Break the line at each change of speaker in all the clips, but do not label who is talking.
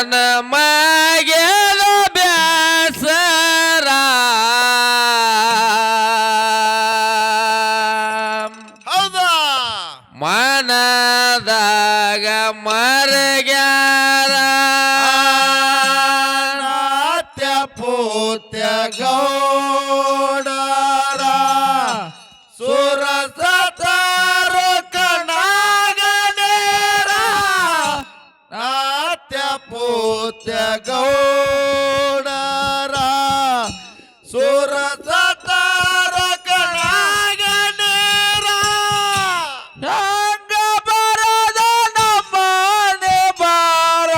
ಜನ್ಮಗೆದ ಬ್ಯಾಸರ
ಹೌದಾ
ಮನದಾಗ ಮರಗ್ಯಾರ
ನಾಟ್ಯ ಪೂತ್ಯ ಗೌಡರ ಸುರಸತಾರು ಕಣಗನೇರ ನಾಟ್ಯ ಪೂತ್ಯ ಗೌಡರ ಸುರಸತಾರ ಕಣಗನೇರ
ಹಂಗ ಬರದ ನಮ್ಮನೆ ಬಾರ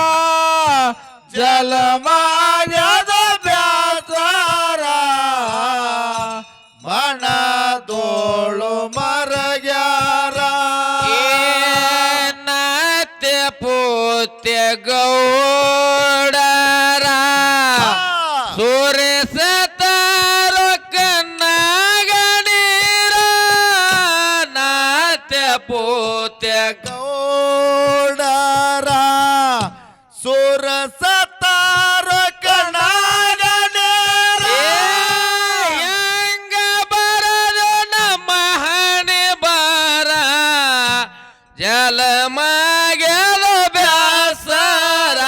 ಜಲಮಾಯದ ಬ್ಯಾಸರ ಮನದೋಳು ಮರಗ್ಯಾರ
ಏನತ್ತೆ ಪೂತ್ಯ ಗೌಡರ ಸುರೇಸತಾರೋ ಕನ್ನಗ ನೀರ ನಾತ್ಯ ಪೂತ್ಯ
ಗೌಡರ ಸುರಸತಾರ ಕಣಗನೇರ
ಹೆಂಗ ಬರದು ನಮ್ಮ ಹಣೆ ಬಾರ ಜಲಮಗೆಲು ಬ್ಯಾಸರ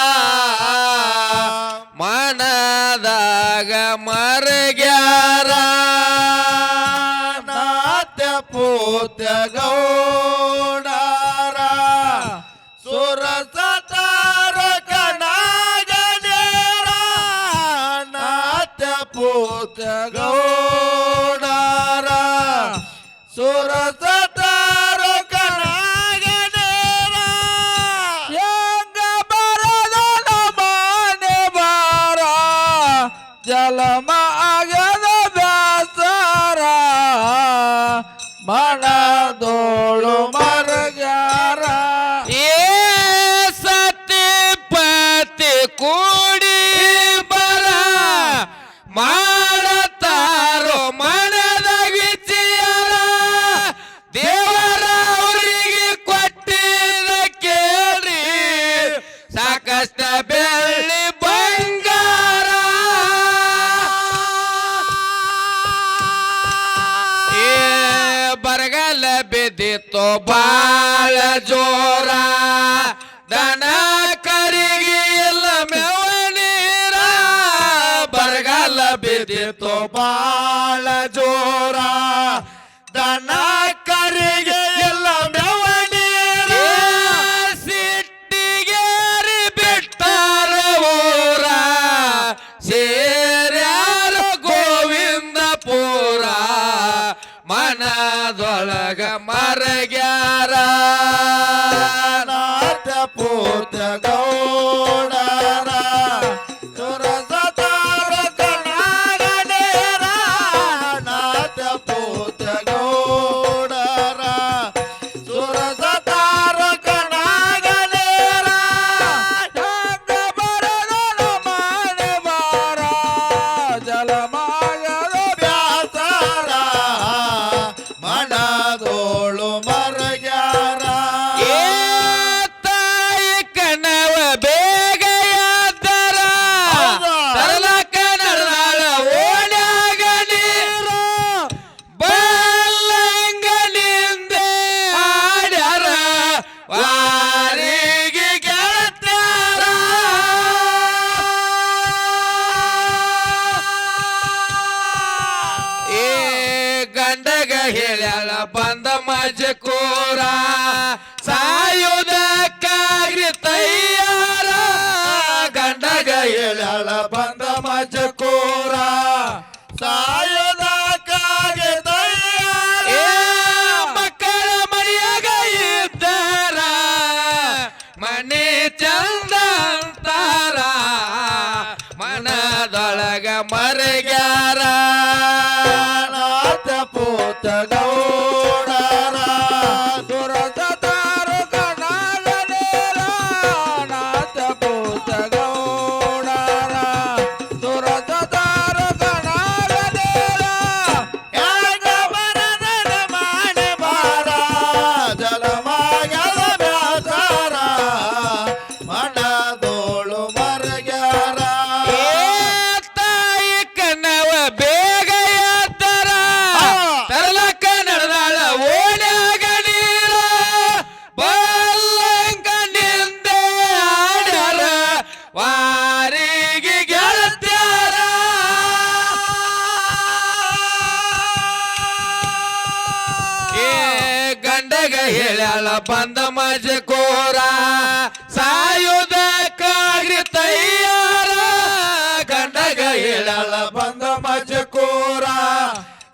ಮನದಾಗ ಮರಗ್ಯಾರ
ನಾಟ್ಯ ಪೂತ್ಯ ಗೌಡರ ಸುರಸತಾರ ಕಣಗನೇರ ನಾಟ್ಯ ಪೂತ್ಯ ಗೌಡರ ಸುರಸತಾರ ಕಣಗನೇರ
ಹೆಂಗ ಬರದು ನಮ್ಮನೆ ಬಾರ ಜಲಮ ಆಗದ ಬ್ಯಾಸರ
ಮನದೋಳು ಮರಗ್ಯಾರ
ಏ ಸತಿ ಪತಿ ಕೂಡಿ ಬರ ಮಾಡತಾರೋ ಮನದ ವಿಚಾರ ದೇವರ ಅವರಿಗೆ ಕೊಟ್ಟಿದ ಕೇಳಿ ಸಾಕಷ್ಟ ಬೆಳ್ಳಿ ಬಂಗಾರ ಏ ಬರಗಾಲ ಬಿದ್ದಿತ್ತು ಬಾಳ ಜೋರ ದನ ಕರಿಗೆ ಇಲ್ಲ ಮೇವ ನೀರ ಬರಗಾಲ ಬಿದ್ದಿತ್ತು
ಬಾಳ ಜೋರ ದನ ಕರಿಗೆ ಎಲ್ಲ ಮೇವ ನೀರ
ಸಿಟ್ಟಿಗೇರಿ ಬಿಟ್ಟಾರ ಊರ ಸೇರ್ಯಾರ ಗೋವಿಂದಪುರ ಮನದೊಳಗ ಮರಗ್ಯಾರ
ನಾಟ್ಯ ಪೂತ್ಯ ಗೌಡರ ಸುರಸತಾರ ಕಣಗನೇರ ನಾಟ್ಯ ಪೂತ್ಯ ಗೌಡರ ಸುರಸತಾರ ಕಣಗನೇರ
ಹೆಂಗ ಬರದು ನಮ್ಮನೆ ಬಾರ ಜಲಮಾಯದ
ಬ್ಯಾಸರ ಮನದೋಳು ಮರಗ್ಯಾರ
ಏ ತಾಯಿ ಕಣವ ಬೇಗ ಯಾದರ
ಹೌದಾ?
ತರಲಕ ನಡೆದಾಳ ಓಡ್ಯಾಗ ನೀರು ಬಲ್ಲಂಗನಿಂದೆ ಆಡ್ಯಾರ ವಾರಿಗೆ ಗೆಳತ್ಯಾರ ಏ ಗಂಡಗ ಹೇಳ್ಯಾಳ ಬಂದ ಮಜಕೋರ ಸಾಯುವುದಕ್ಕಾಗ್ರಿ ತಯ್ಯಾರ ಗಂಡಗ
ಹೇಳಳ ಬಂದ ಮಜಕೋರ ಸಾಯೋದಕ್ಕಾಗಿ ತಯಾರ
ಏ ಮಕ್ಕಳ ಮನೆಯಾಗ ಇದ್ದಾರ ಮನೆ ಚಂದ ಅಂತಾರ ಮನದೊಳಗ ಮರಗ್ಯಾರ
ನಾಟ್ಯ ಪೂತ ಗೌಡರ
ಸುರಸತಾರ ಕಣಗನೇರ ನಾಥ ಪೂತ ಗೌಡರ ಗಂಡಗ ಹೇಳ್ಯಾಳ ಬಂದ ಮಜಕೋರ ಸಾಯುವುದಕ್ಕಾಗಿ ತಯ್ಯಾರ ಗಂಡಗ ಹೇಳ್ಯಾಳ
ಬಂದ ಮಜಕೋರ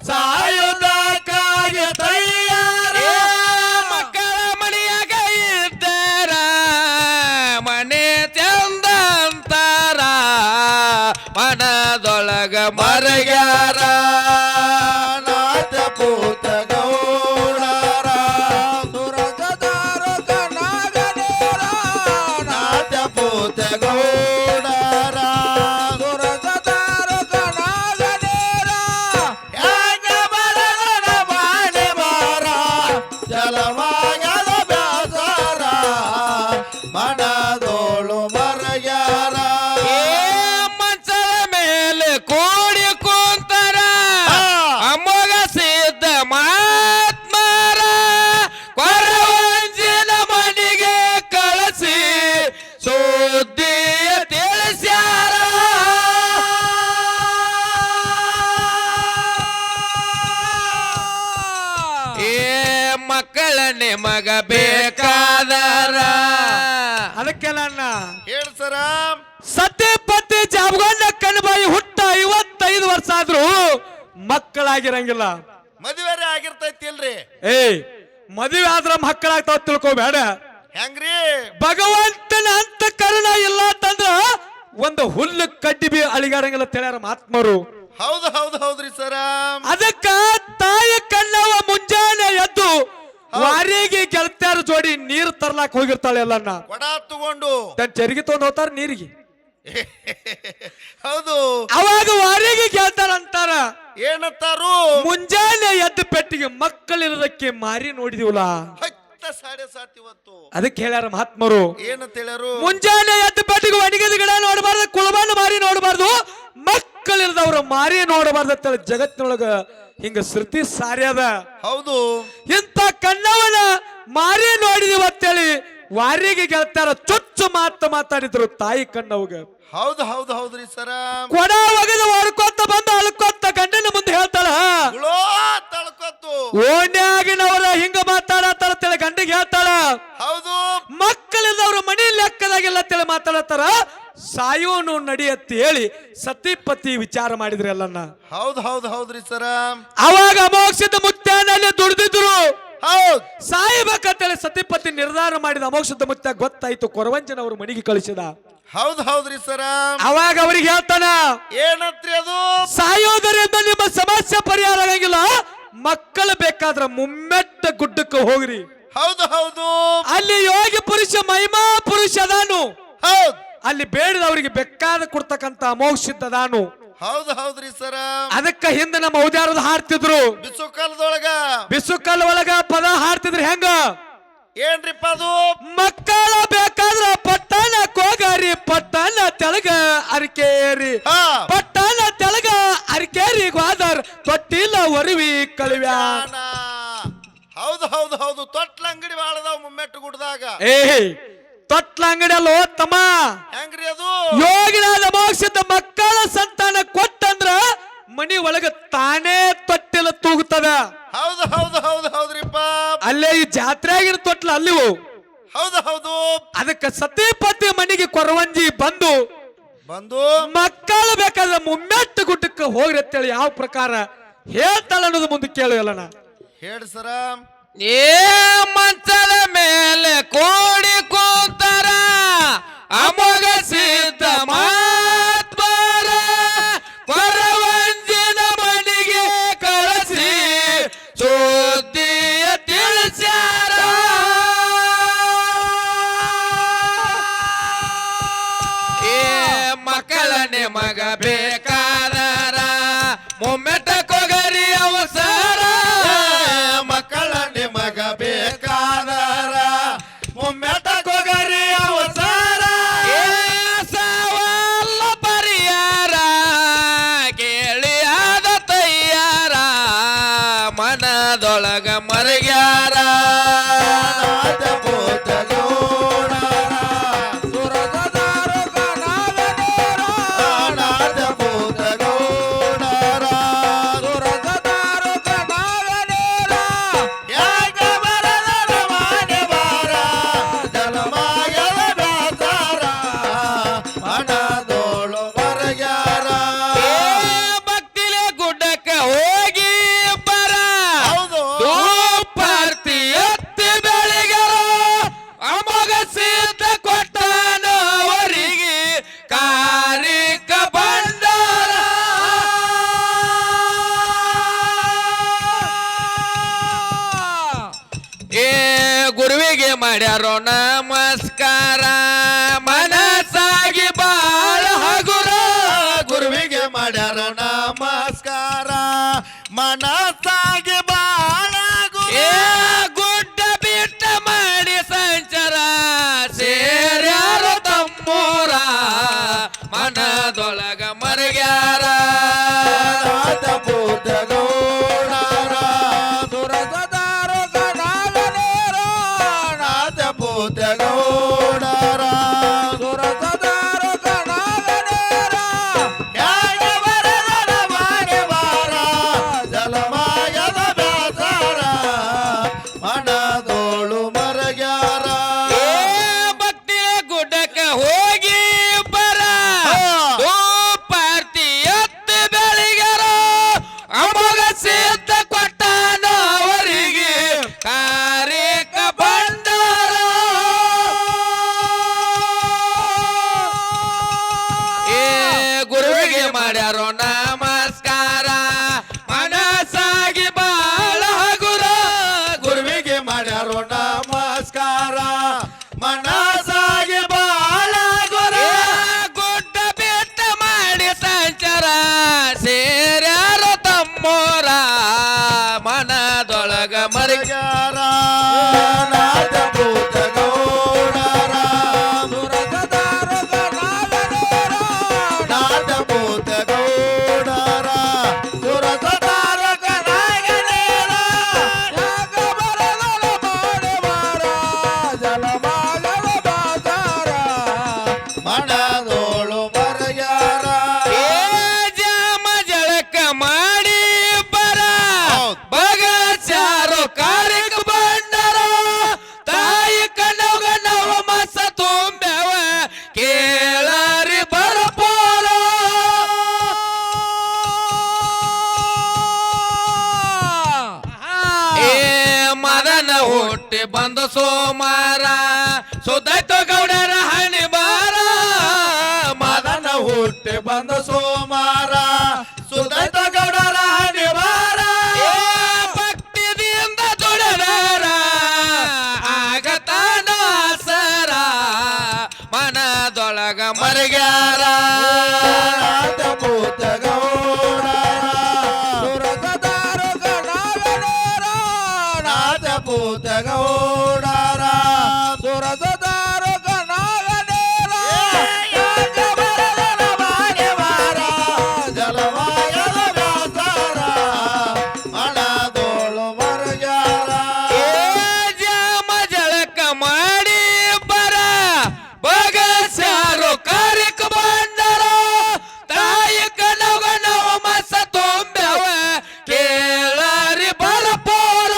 ಸಾಯುವುದಕ್ಕಾಗಿ ತಯ್ಯಾರ
ಮಕ್ಕಳ ಮನೆಯಾಗ ಇದ್ದಾರ ಮನೆ ಚಂದ ಅಂತಾರ ಮನದೊಳಗ ಮರಗ್ಯಾರ
ನಾಥ ಪೂತ ಗೌಡರ ನಾಥ ಪೂತ ಗೌಡರ ಯಾಕ ಬರದ ಬಾಳೆ ಬಾರ ಜಲವಾಗದ ಬ್ಯಾಸರ ಮನದೋಳು ಮರಗ್ಯಾರ
ಮನಸರ ಮೇಲೆ ಕೂಡಿ ಕುಂತರ ಅಮ್ಮಗ ಸಿದ್ಧ ಮಹಾತ್ಮರ ಕೊರವಂಜಿನ ಮನೆಗೆ ಕಳಿಸಿ ಸುದ್ದಿಯ ತಿಳಿಸ್ಯಾರ ಏ ಮಕ್ಕಳ ನಿಮಗ ಬೇಕಾದರ
ಅದಕ್ಕೆ ನನ್ನ
ಹೇಳ ಸರ
ಸತಿ ಪತಿ ಜಾಬಗೊಂಡ ಕಣ್ಬಾಯಿ ಹುಟ್ಟ 55 ವರ್ಷ ಆದ್ರೂ ಮಕ್ಕಳಾಗಿರಂಗಿಲ್ಲ.
ಮದುವೆ ಆಗಿರ್ತೈತಿಲ್ರಿ
ಏಯ್ ಮದುವೆ ಆದ್ರ ಮಕ್ಕಳಾಗ್ತಾವ ತಿಳ್ಕೊಬೇಡ.
ಹೆಂಗ್ರಿ
ಭಗವಂತನ ಅಂತ ಕರುಣ ಇಲ್ಲ ಅಂತಂದ್ರ ಒಂದು ಹುಲ್ಲು ಕಡ್ಡಿ ಬಿ ಅಳಿಗಾಡಂಗಿಲ್ಲ ತಿಳಿಯಾರ ಮಹಾತ್ಮರು.
ಹೌದು ಹೌದು ಹೌದ್ರಿ ಸರ
ಅದಕ್ಕ ತಾಯಿ ಕಣ್ಣವ ಮುಂಜಾನೆ ಎದ್ದು ವಾರಿಗೆ ಗೆಳತ್ಯಾರ ಜೋಡಿ ನೀರು ತರ್ಲಾಕ್ ಹೋಗಿರ್ತಾಳೆ ಎಲ್ಲನ್ನ.
ಕೊಡ ತಗೊಂಡು
ತನ್ನ ಚರಿಗೆ ತಗೊಂಡ್ ಹೋಗ್ತಾರ ನೀರಿಗೆ.
ಹೌದು
ಅವಾಗ ವಾರಿಗೆ ಗೆಳತಾರ ಅಂತಾರ
ಏನಂತಾರು
ಮುಂಜಾನೆ ಎದ್ದು ಪೆಟ್ಟಿಗೆ ಮಕ್ಕಳಿರೋದಕ್ಕೆ ಮಾರಿ ನೋಡಿದಿವಲ್ಲ.
ಹತ್ತ ಸಾಡೆ ಸಾತ್ ಇವತ್ತು
ಅದಕ್ಕೆ ಹೇಳ್ಯಾರ ಮಹಾತ್ಮರು
ಏನಂತ ಹೇಳ್ಯಾರು
ಮುಂಜಾನೆ ಎದ್ದು ಪೆಟ್ಟಿಗೆ ಒಣಗಿದ ಗಿಡ ನೋಡಬಾರ್ದು, ಕುಳಬಾನ ಮಾರಿ ನೋಡಬಾರ್ದು, ಮಕ್ಕಳಿರದವ್ರ ಮಾರಿ ನೋಡಬಾರ್ದು ಅಂತೇಳಿ ಜಗತ್ತಿನೊಳಗ ಹಿಂಗ ಶ್ರುತಿ ಸಾರ್ಯದ.
ಹೌದು
ಇಂಥ ಕಣ್ಣವನ ಮಾರಿ ನೋಡಿದಿವ ಅಂತೇಳಿ ವಾರಿಗೆ ಗೆಳತಾರ ಚುಚ್ಚು ಮಾತಾಡಿದ್ರು ತಾಯಿ ಕಣ್ಣವಗ.
ಹೌದು ಹೌದು ಹೌದ್ರಿ ಸರ
ಕೊಡ ಒಗದು ಹೊಡ್ಕೊತ ಬಂದು ಅಳ್ಕೊತ ಗಂಡನ ಮುಂದೆ ಹೇಳ್ತಾಳ
ಗುಳೋ ತಳ್ಕೊತ್ತು
ಓಣ್ಯಾಗಿನವರ ಹಿಂಗ ಮಾತಾಡತ್ತಾರ ಅಂತೇಳಿ ಗಂಡಿಗೆ ಹೇಳ್ತಾಳ.
ಹೌದು
ಮಕ್ಕಳಿದವ್ರ ಮನಿ ಲೆಕ್ಕದಾಗೆಲ್ಲ ತಿಳಿ ಮಾತಾಡತ್ತಾರ, ಸಾಯೋನು ನಡಿ ಅಂತ ಹೇಳಿ ಸತಿಪತಿ ವಿಚಾರ ಮಾಡಿದ್ರಿ ಎಲ್ಲನ್ನ.
ಹೌದು ಹೌದು ಹೌದ್ರಿ ಸರ
ಅವಾಗ ಅಮೋಕ್ಷದ ಮುತ್ಯಾನಲ್ಲಿ ದುಡ್ದಿದ್ರು.
ಹೌದ್
ಸಾಯಬೇಕಂತೇಳಿ ಸತಿಪತಿ ನಿರ್ಧಾರ ಮಾಡಿದ ಅಮೋಕ್ಷದ ಮುತ್ಯ ಗೊತ್ತಾಯ್ತು, ಕೊರವಂಜನ ಅವ್ರ ಮನೆಗೆ ಕಳಿಸಿದ.
ಹೌದು ಹೌದ್ರಿ ಸರ
ಅವಾಗ ಅವ್ರಿಗೆ ಹೇಳ್ತಾನ
ಏನಂತ್ರಿ ಅದು
ಸಾಯೋದರಿಂದ ನಿಮ್ಮ ಸಮಸ್ಯೆ ಪರಿಹಾರ ಆಗಂಗಿಲ್ಲ, ಮಕ್ಕಳು ಬೇಕಾದ್ರ ಮುಮ್ಮೆಟ್ಟ ಗುಡ್ಡಕ್ಕೆ ಹೋಗ್ರಿ.
ಹೌದು ಹೌದು
ಅಲ್ಲಿ ಯೋಗಿ ಪುರುಷ ಮಹಿಮಾ ಪುರುಷ ಅದಾನು,
ಹೌದ್
ಅಲ್ಲಿ ಬೇಡದವರಿಗೆ ಬೇಕಾದ ಕೊಡ್ತಕ್ಕಂತ ಅಮೋಕ್ಷಿದ್ದದಾನು.
ಹೌದು ಹೌದ್ರಿ ಸರ
ಅದಕ್ಕ ಹಿಂದೆ ನಮ್ಮ ಔದ್ಯಾರದ ಹಾಡ್ತಿದ್ರು,
ಬಿಸು ಕಾಲದೊಳಗ
ಬಿಸುಕಲ್ ಒಳಗ ಪದ ಹಾಡ್ತಿದ್ರು. ಹೆಂಗ
ಏನ್ರಿಪ್ಪ ಅದು
ಮಕ್ಕಳ ಬೇಕಾದ್ರ ಪಟ್ಟಣ ಕೋಗಾರಿ, ಪಟ್ಟಣ ತೆಳಗ ಅರಿಕೇರಿ,
ಹಾ
ಪಟ್ಟಣ ತೆಳಗ ಅರಿಕೇರಿ ಗ್ವಾದರ್ ತೊಟ್ಟಿಲ್ಲ ಒರಿವಿ ಕಳಿವ್ಯಾನ.
ಹೌದು ಹೌದು ಹೌದು ತೊಟ್ಲ ಅಂಗಡಿ ಬಾಳದಾವ್ ಮುಮ್ಮೆಟ್ಟು ಗುಡ್ದಾಗ
ಏ ತೊಟ್ಲ ಅಂಗಡಿಯಲ್ಲೋ ತಮ್ಮ,
ಹೆಂಗ್ರಿ ಅದು
ಯೋಗಿನಾದ ಮೋಕ್ಷದ ಮಕ್ಕಳ ಸಂತಾನ ಕೊಟ್ಟಂದ್ರ ಮನಿ ಒಳಗ ತಾನೇ ತೊಟ್ಟಿಲ ತೂಗುತ್ತದ.
ಹೌದು ಹೌದು ಹೌದು ಹೌದ್ರಿಪ್ಪ
ಅಲ್ಲೇ ಈ ಜಾತ್ರೆಯಾಗಿನ ತೊಟ್ಲ ಅಲ್ಲಿವು.
ಹೌದು ಹೌದು
ಅದಕ್ಕ ಸತಿಪತಿ ಮನೆಗೆ ಕೊರವಂಜಿ ಬಂದು
ಬಂದು
ಮಕ್ಕಳು ಬೇಕಾದ್ರೆ ಮುಮ್ಮೆಟ್ಟು ಗುಡ್ಡಕ್ಕೆ ಹೋಗ್ರಿ ಅಂತೇಳಿ ಯಾವ ಪ್ರಕಾರ ಹೇಳ್ತಾಳ ಅನ್ನೋದು ಮುಂದೆ ಕೇಳು ಎಲ್ಲನ.
ಹೇಳಿ ಸರ
ಏ ಮಂಚದ ಮೇಲೆ ಕೂಡಿ ಕೂತರ ಅಮೋಘ ಸಿದ್ಧ ಮಹಾತ್ಮರ ಕೊರವಂಜಿನ ಮನೆಗೆ ಕಳಿಸಿ ಸುದ್ದಿಯ ತಿಳಿಸ್ಯಾರ. ಏ ಮಕ್ಕಳ ನಿಮಗ ಬೇಕಾದರ ಮುಮ್ಮೆಟ್ಟ ಕೊಗರಿ ಅವಸರ,
ಮಕ್ಕಳ ನಿಮಗ ಬೇಕಾದರ ಮುಮ್ಮೆಟ ಕೊಗರಿ ಅವಸರ.
ಏ ಸವಾಲ ಪರಿಹಾರ ಕೇಳಿಯಾದ ತಯ್ಯಾರ ಮನದೊಳಗ ಮರಗ್ಯಾರ.
ನಾಥ ಪೂತ ಗೌಡರ ನಾಥ ಪೂತ ಗೌಡರ ಯಾಕ ಬರದ
ಗುರುವಿಗೆ ಮಾಡ್ಯಾರೋ ನಮಸ್ಕಾರ ಮನಸ್ಸಾಗಿ ಬಾಳ ಹಗುರ
ಗುರುವಿಗೆ ಮಾಡ್ಯಾರ ನಮಸ್ಕಾರ ಮನಸ್ಸಾಗಿ ಬಾಳ
ಏ ಗುಡ್ಡ ಬಿಟ್ಟ ಮಾಡಿ ಸಂಚಾರ ಸೇರ್ಯಾರ ತಮ್ಮೂರ ಮನದೊಳಗ ಮರಗ್ಯಾರ
ಪೂತ ಗೌಡರ
ಸುರಸದಾರೋ ಗಣಾಗನೇರೋ
ನಾಥ ಪೂತ ಗೌಡರ
ಸುರಸದಾರೋ ಗಣಾಗನೇರೋ
ಯಾಕೆ ಬರದರ ಮಾಗೆ ಬಾರ ಜಲಮಾಯದ ಬ್ಯಾಸರ ಮನದೋಳು ಮರಗ್ಯಾರ
ಏ ಭಕ್ತಿಯ ಗುಡ್ಡಕ್ಕ ಹೋಗಿ ಬರ ಪಾರ್ಟಿ ಎತ್ತು ಬೆಳಿಗ್ಯಾರ ಅಮೋಘ ಸಿದ್ಧ ಕೊಟ್ಟಾನ ಅವರಿಗೆ ಕಾರ್ಯಕ ಬಂದಾರ ಏ ಗುರುವಿಗೆ ಮಾಡ್ಯಾರೋ ನಮಸ್ಕಾರ ಮನಸ್ಸಾಗಿ ಬಾಳ ಹಗುರ
ಗುರುವಿಗೆ ಮಾಡ್ಯಾರೋ ನಮಸ್ಕಾರ ಮನಸ್ಸಾಗಿ ಬಾಳ ಗುರು
ಏ ಗುಡ್ಡ ಬೆಟ್ಟ ಮಾಡಿ ಸಂಚಾರ ಸೇರ್ಯಾರೋ ತಮ್ಮೋರ ಮನದೊಳಗ ಮರಗ್ಯಾರ
ಮರಗ್ಯಾರ ನಾಥ ಪೂತ ಗೌಡರ
ಸುರಸದಾರೋ ಗಣಾಗನೇರೋ
ನಾಥ ಪೂತ ಗೌಡರ ಸುರಸದಾರ ಕನಾಗನೇರ
ಯಾಕ ಬರದಳ ಮಾಡಿ ಬಾರ ಜಲಮಾಗದ ಬಾಸಾರ
ಮನದೋಳು ಮರಗ್ಯಾರ
ಏ ಜಾಮ ಜಳಕ ಮಾಡಿ ಬರ
ಹೌದ್.
ಬಗಚಾರೋ ಕಾರ್ಯಕ್ಕೆ ಬಂಡರ ತಾಯಿ ಕಣ್ಣಗ ನವ ಮಸ ತುಂಬ್ಯವ ಕೇಳರಿ ಬರಪೋರ ಏ ಮದನ ಹುಟ್ಟಿ ಬಂದ ಸೋಮಾರ ಸುದ್ದಾಯ್ತು ಗೌಡರ ಹಣಿ ಬಾರ
ಮದನ ಹುಟ್ಟಿ ಬಂದ ಸೋಮಾರ ಸುದೈತ ಗೌಡರ ಹಣಿವಾರ
ಏ ಭಕ್ತಿದಿಂದ ದುಡದಾರ ಆಗತಾನ ಸರ ಮನದೊಳಗ ಮರಗ್ಯಾರ
ನಾಥ ಪೂತ ಗೌಡರ
ಸುರಸದಾರೋ ಗಣಾಗನೇರೋ
ನಾಥ ಪೂತ ಗೌಡರ
ಸುರಸದಾರೋ ಗಣಾಗನೇರೋ
ಯಾಕ ಬರದರ ಮಾಗೆ ಬಾರ ಜಲವಾಯದ ಬ್ಯಾಸರ ಮನದೋಳು ಮರಗ್ಯಾರ
ಏ ಜಾಮ ಜಳಕ ಮಾಡಿ ಬರ ಬಗಸಾರು ಕಾರ್ಯಕ್ಕೆ ಬಂದರ ತಾಯಿ ಕಣ್ಣಗ ನವ ಮಸ ತುಂಬ್ಯವ ಕೇಳರಿ ಬರಪೋರ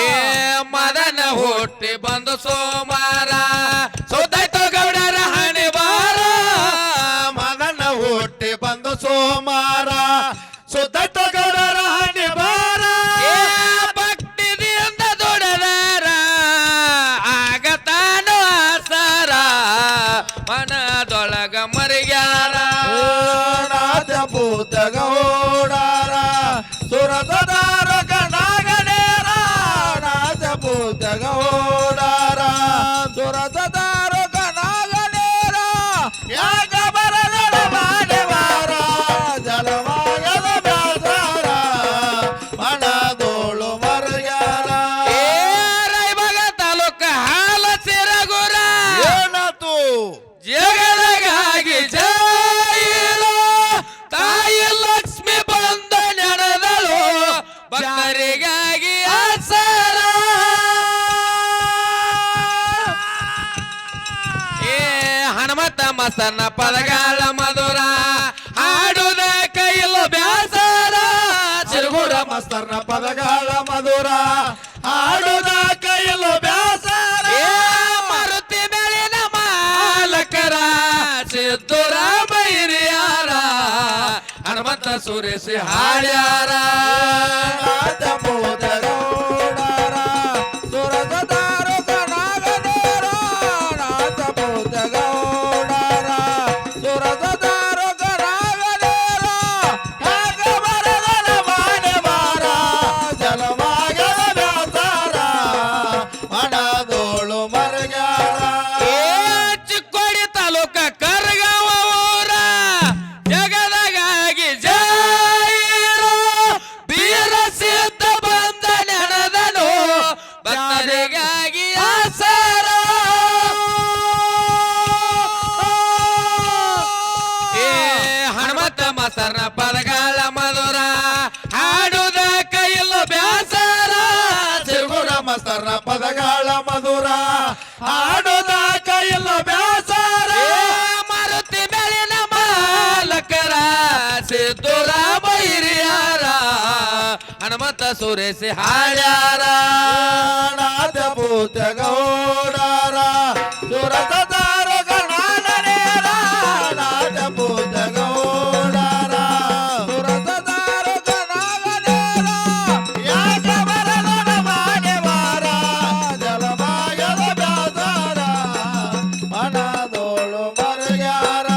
ಏ ಮದನ ಹುಟ್ಟಿ ಬಂದು ಸೋಮಾರ ಸುದ್ದಾಯ್ತು ಗೌಡರ ಹಣಿ ಬಾರ
ಮಗನ ಹುಟ್ಟಿ ಬಂದು ಸೋಮಾರ ಸುದೈತ ಗೌಡರ ಹಣಿವಾರ
ಏ ಭಕ್ತಿದಿಂದ ದುಡದಾರ ಆಗತಾನು ಆಸರ ಮನದೊಳಗ ಮರಗ್ಯಾರ
ನಾಥ ಪೂತ ಗೌಡರ ಸುರಸದಾರ ಕಣಗನೇರ ನಾಥ ಪೂತ ಗೌಡರ
ಸುರಸದಾರೋ ಗಣಾಗನೇರೋ
ಯಾಕ ಬರದಡ ಬಾರ ಜಲವಾಯದ ಬ್ಯಾಸರ ಮನದೋಳು ಮರಗ್ಯಾರ
ಏ ರಾಯಬಾಗ ತಾಲೂಕ ಹಾಲ ಸಿರಗುರ
ಏನಾತು
ಜಗದಗಾಗಿ ಜೈಲು ತಾಯಿ ಲಕ್ಷ್ಮಿ ಬಂದ ನಡೆದಳು ಭಕ್ತರಿಗಾಗಿ ಆಸರ ಏ ಹನುಮತ ಮಸನ ಪದಗಾಳ ಮಧುರ ಹಾಡುದ ಕೈಲ ಬ್ಯಾಸರ ಸಿರುಗುರ
ಮಸ್ತರ್ನ ಪದಗಳ ಮಧುರ ಹಾಡುದ ಕೈಲು ಬ್ಯಾಸರ
ಏ ಮಾರುತಿ ಮೇಲಿನ ಮಾಲಕರ ಸಿದ್ದುರಾಮ ಹಿರಿಯಾರ ಹನುಮಂತ ಸುರೇಶ ಹಾಡ್ಯಾರ
ನಾಥ ಪೂತ ಗೌಡರ
ಸುರಸದಾರೋ ಗಣಾಗನೇರೋ ನಾಥ ಪೂತ ಗೌಡರ ಸುರಸದಾರೋ ಗಣಾಗನೇರೋ
ಯಾಕ ಬರದನ ಮಾನೆ ಬಾರ
ಮಾಸ್ತರ್ನ ಪದಗಾಳ ಮಧುರ ಹಾಡುದ ಕೈಯಲ್ಲ ಬ್ಯಾಸರ
ಸಿರುಗುರ ಮಾಸ್ತರ್ನ ಪದಗಾಳ ಮಧುರ ಹಾಡುದ ಕೈಯಲ್ಲ ಬ್ಯಾಸರ
ಮಾರುತಿ ಬೆಳಿನ ಮಾಲಕರ ಸಿದ್ದೂರ ಬೈರಿಯಾರ ಹನುಮಂತ ಸುರೇಶಿ ಹಾಡ್ಯಾರ
ನಾದ ಭೂತ ಗೌಡರ ಸುರಸದಾರ ಗಣಾನನೇರ ನಾದ ಭೂತ ಗೌಡರ ಸುರಸದಾರ ಗಣಾನನೇರ ಯಾಕ ಬರಲನ ಮಾಡೆವಾರ ಜಲಮಾಯದ ಬ್ಯಾಸರ ಮನದೋಳು ಮರಗ್ಯಾರ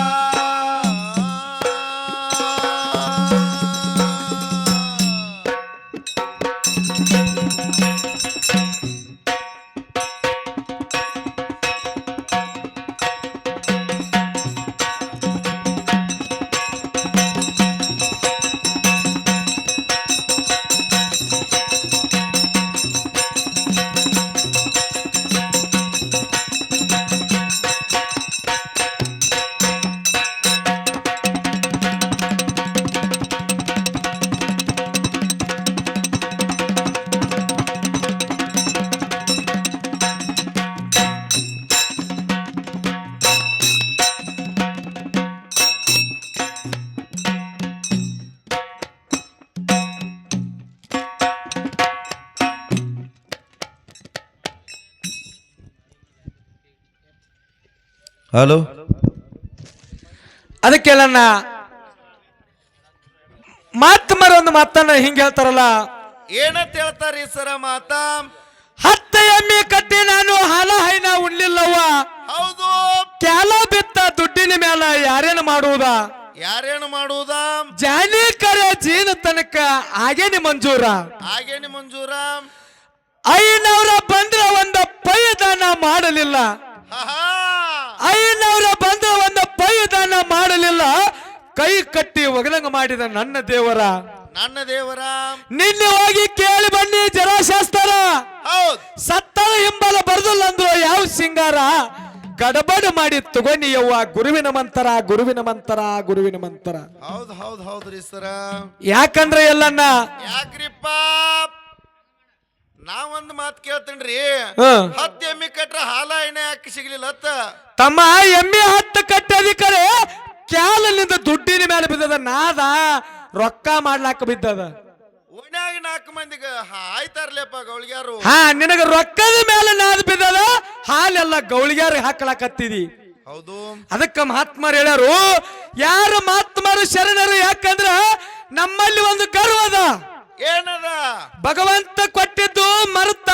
ಹಲೋ
ಅದಕ್ಕೆಲ್ಲ ಮಾತಮ್ಮರ ಒಂದು ಮಾತನ್ನ ಹಿಂಗ ಹೇಳ್ತಾರಲ್ಲ,
ಏನಂತ ಹೇಳ್ತಾರಿ ಸರ ಮಾತಾ?
10 ಎಮ್ಮೆ ಕಟ್ಟಿ ನಾನು ಹಾಲ ಹೈನ ಉಣ್ಲಿಲ್ಲವ್ವ,
ಹೌದು.
ಕ್ಯಾಲ ಬಿತ್ತ ದುಡ್ಡಿನ ಮ್ಯಾಲ ಯಾರೇನು ಮಾಡುವುದ,
ಯಾರೇನು ಮಾಡುವುದ?
ಜಾನಿ ಕರೆ ಜೀನ ತನಕ ಆಗೇನಿ ಮಂಜೂರ,
ಹಾಗೇನಿ ಮಂಜೂರ.
ಐನವ್ರ ಬಂದ್ರ ಒಂದ ಪೈದಾನ ಮಾಡಲಿಲ್ಲ, ಐನವ್ರ ಬಂದ್ರ ಒಂದ ಪೈದಾನ ಮಾಡಲಿಲ್ಲ, ಕೈ ಕಟ್ಟಿ ಒಗದಂಗ ಮಾಡಿದ ನನ್ನ ದೇವರ,
ನನ್ನ ದೇವರ.
ನಿನ್ನೆ ಹೋಗಿ ಕೇಳಿ ಬನ್ನಿ ಜರಾಶಾಸ್ತ್ರ,
ಹೌದ್
ಸತ್ತಳ ಹಿಂಬಲ ಬರ್ದಲ್ಲ ಅಂದ್ರು ಯಾವ ಸಿಂಗಾರ, ಗಡಬಡ ಮಾಡಿ ತಗೊಂಡಿ ಯವ್ವ ಗುರುವಿನ ಮಂತರ, ಗುರುವಿನ ಮಂತರ, ಗುರುವಿನ ಮಂತರ.
ಹೌದ್ ಹೌದ್ ಹೌದ್ರಿ ಸರ.
ಯಾಕಂದ್ರೆ ಎಲ್ಲನ್ನ
ಯಾಕ್ರಿಪ್ಪ? ನಾವೊಂದು ಮಾತು ಕೇಳ್ತೇನ್ರಿ,
ಹ.
10 ಎಮ್ಮಿ ಕಟ್ರ ಹಾಲ ಎಣ್ಣೆ ಯಾಕೆ ಸಿಗ್ಲಿಲ್ಲ ಅತ್ತ?
ತಮ್ಮ ಎಮ್ಮೆ 10 ಕಟ್ಟದಿ ಕರೆ ಕ್ಯಾಲಲ್ಲಿಂದ ದುಡ್ಡಿನ ಮೇಲೆ ಬಿದ್ದದ, ನಾದ ರೊಕ್ಕ ಮಾಡ್ಲಾಕ ಬಿದ್ದದ.
ಓಣ್ಯಾಗ 4 ಮಂದಿಗೆ ಆಯ್ತಾರ್ಲೇಪ ಗೌಳಿಗ್ಯಾರು.
ಹಾ, ನಿನಗ ರೊಕ್ಕದ ಮೇಲೆ ನಾದ ಬಿದ್ದದ, ಹಾಲೆಲ್ಲ ಗೌಳಿಗ್ಯಾರ ಹಾಕಲಾಕತ್ತಿದಿ.
ಹೌದು.
ಅದಕ್ಕ ಮಹಾತ್ಮರು ಹೇಳ್ಯಾರು, ಯಾರು ಮಹಾತ್ಮರು ಶರಣರು, ಯಾಕಂದ್ರ ನಮ್ಮಲ್ಲಿ ಒಂದು ಗರ್ವ ಅದ.
ಏನದ?
ಭಗವಂತ ಕೊಟ್ಟಿದ್ದು ಮರ್ತ,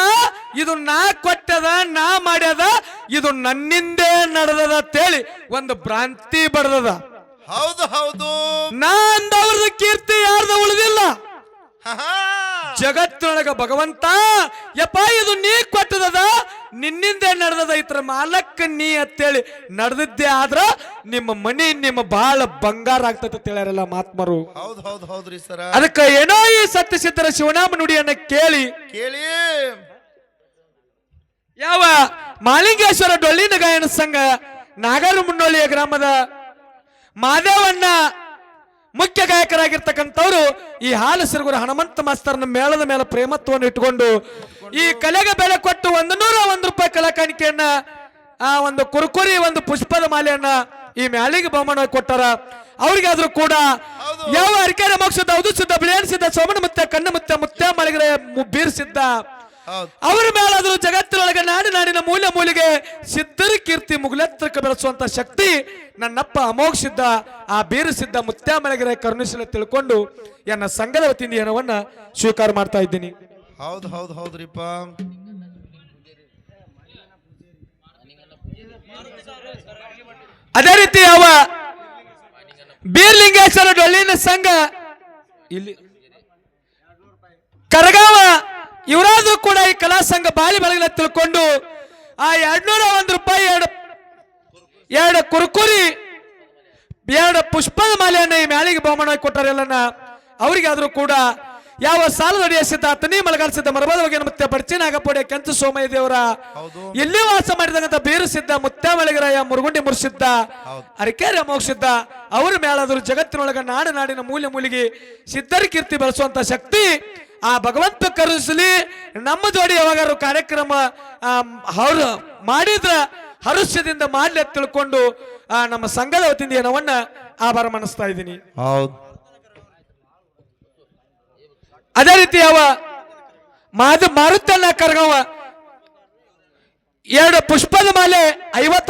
ಇದು ನಾ ಕೊಟ್ಟದ, ನಾ ಮಾಡ್ಯದ, ಇದು ನನ್ನಿಂದೇ ನಡೆದದ ಅಂತೇಳಿ ಒಂದು ಭ್ರಾಂತಿ ಬಡದದ.
ಹೌದು ಹೌದು.
ನಾ ಅಂದವ್ರದ ಕೀರ್ತಿ ಯಾರ್ದ ಉಳಿದಿಲ್ಲ
ಹಾ.
ಜಗತ್ತಿನೊಳಗ. ಭಗವಂತ ಯಪ್ಪ ಇದು ನೀ ಕೊಟ್ಟದದ, ನಿನ್ನಿಂದೆ ನಡೆದದ, ಇತರ ಮಾಲಕ್ಕ ನೀ ಅಂತೇಳಿ ನಡೆದಿದ್ದೆ ಆದ್ರ ನಿಮ್ಮ ಮನಿ ನಿಮ್ಮ ಬಾಳ ಬಂಗಾರ ಆಗ್ತದೆ ಅಂತ ಹೇಳ್ಯಾರಲ್ಲ ಮಹಾತ್ಮರು.
ಹೌದ್ ಹೌದ್ ಹೌದ್ರಿ ಸರ.
ಅದಕ್ಕ ಏನೋ ಈ ಸತ್ಯಸಿದ್ಧರ ಶಿವನಾಮ ನುಡಿಯನ್ನ ಕೇಳಿ
ಕೇಳಿ
ಯಾವ ಮಾಲಿಂಗೇಶ್ವರ ಡೊಳ್ಳಿನ ಗಾಯನ ಸಂಘ ನಾಗರ ಮುನ್ನೋಳಿಯ ಗ್ರಾಮದ ಮಾದೇವಣ್ಣ ಮುಖ್ಯ ಗಾಯಕರಾಗಿರ್ತಕ್ಕಂಥವ್ರು ಈ ಹಾಲು ಸಿರುಗುರ ಹನುಮಂತ ಮಾಸ್ತರ್ನ ಮೇಳದ ಮೇಲೆ ಪ್ರೇಮತ್ವವನ್ನು ಇಟ್ಟುಕೊಂಡು ಈ ಕಲೆಗೆ ಬೆಲೆ ಕೊಟ್ಟು 101 ರೂಪಾಯಿ ಕಲಾ ಕಾಣಿಕೆಯನ್ನ, ಆ ಒಂದು ಕುರುಕುರಿ ಒಂದು ಪುಷ್ಪದ ಮಾಲೆಯನ್ನ ಈ ಮ್ಯಾಲಿಗೆ ಬಹುಮಾನ ಕೊಟ್ಟಾರ. ಅವ್ರಿಗಾದ್ರೂ ಕೂಡ ಯಾವ ಅರಿಕೆರೆ ಮೋಕ್ಷದ ಹೌದು ಸಿದ್ಧ ಬಿಳಿಯನ್ ಸಿದ್ಧ ಸೋಮನ ಮುತ್ತ ಕಣ್ಣ ಮುತ್ತ ಮುತ್ತ ಮಲಗಿರೆ ಬೀರ್ ಸಿದ್ಧ ಅವರ ಮೇಲಾದ್ರೂ ಜಗತ್ತಿನೊಳಗೆ ನಾಡಿನ ಮೂಲೆ ಮೂಲೆಗೆ ಸಿದ್ಧರ ಕೀರ್ತಿ ಮುಗುಲೆತ್ತರಕ್ಕೆ ಬೆಳೆಸುವಂತ ಶಕ್ತಿ ನನ್ನಪ್ಪ ಅಮೋಘ ಸಿದ್ಧ, ಆ ಬೀರು ಸಿದ್ಧ ಮುತ್ಯ ಮಲಗಿರೆ ಕರುಣಿಸಲು ತಿಳ್ಕೊಂಡು ಎನ್ನ ಸಂಘದ ವತಿಯಿಂದ ಏನವನ್ನ ಸ್ವೀಕಾರ ಮಾಡ್ತಾ ಇದ್ದೀನಿ.
ಹೌದ್ ಹೌದ್ ಹೌದ್ರಿಪ್ಪ.
ಅದೇ ರೀತಿ ಯಾವ ಬೀರ್ಲಿಂಗೇಶ್ವರ ಡೊಳ್ಳಿನ ಸಂಘ ಇಲ್ಲಿ ಕರಗಾವ ಇವರಾದ್ರೂ ಕೂಡ ಈ ಕಲಾ ಸಂಘ ಬಾಳಿ ಬೆಳಗಿನ ತಿಳ್ಕೊಂಡು ಆ 201 ರೂಪಾಯಿ ಎರಡು ಕುರುಕುರಿ 2 ಪುಷ್ಪದ ಮಾಲೆಯನ್ನ ಈ ಮ್ಯಾಲಿಗೆ ಬಹುಮಾನ ಕೊಟ್ಟಾರೆಲ್ಲನ. ಅವರಿಗಾದ್ರೂ ಕೂಡ ಯಾವ ಸಾಲದೊಡೆಯ ಸಿದ್ಧ ತನಿ ಮಲಗಾಲ ಸಿದ್ಧ ಮರಬದ ಬಗ್ಗೆ ಮುತ್ಯ ಬರ್ಚಿನಾಗಪೋಡೆ ಕೆಂಚು ಸೋಮಯ್ಯ ದೇವರ
ಹೌದು
ಎಲ್ಲಿ ವಾಸ ಮಾಡಿದಂತ ಬೀರು ಸಿದ್ಧ ಮುತ್ಯ ಮಳೆಗರಾಯ ಮುರುಗುಂಡಿ ಮುರ್ಸಿದ್ದ
ಹೌದು
ಅರಿಕೆರೆ ಮೋಕ್ಷಿದ್ದ ಅವ್ರ ಮೇಲಾದ್ರು ಜಗತ್ತಿನೊಳಗ ನಾಡಿನ ಮೂಲೆ ಮೂಲಿಗೆ ಸಿದ್ಧರ ಕೀರ್ತಿ ಬೆಳೆಸುವಂತ ಶಕ್ತಿ ಆ ಭಗವಂತ ಕರುಸಲಿ. ನಮ್ಮ ಜೋಡಿ ಯಾವಾಗಾರು ಕಾರ್ಯಕ್ರಮ ಅವ್ರು ಮಾಡಿದ್ರ ಹರುಷ್ಯದಿಂದ ಮಾಡ್ಲಿ ಅಂತ ತಿಳ್ಕೊಂಡು ನಮ್ಮ ಸಂಘದ ವತಿಯಿಂದ ಏನವನ್ನ ಆಭಾರ ಮನಸ್ತಾ ಇದ್ದೀನಿ.
ಹೌದು
ಅದೇ ರೀತಿ ಯಾವ ಮಾರುತಣ್ಣ ಕರ್ಗವ 2 ಪುಷ್ಪದ ಮಾಲೆ 50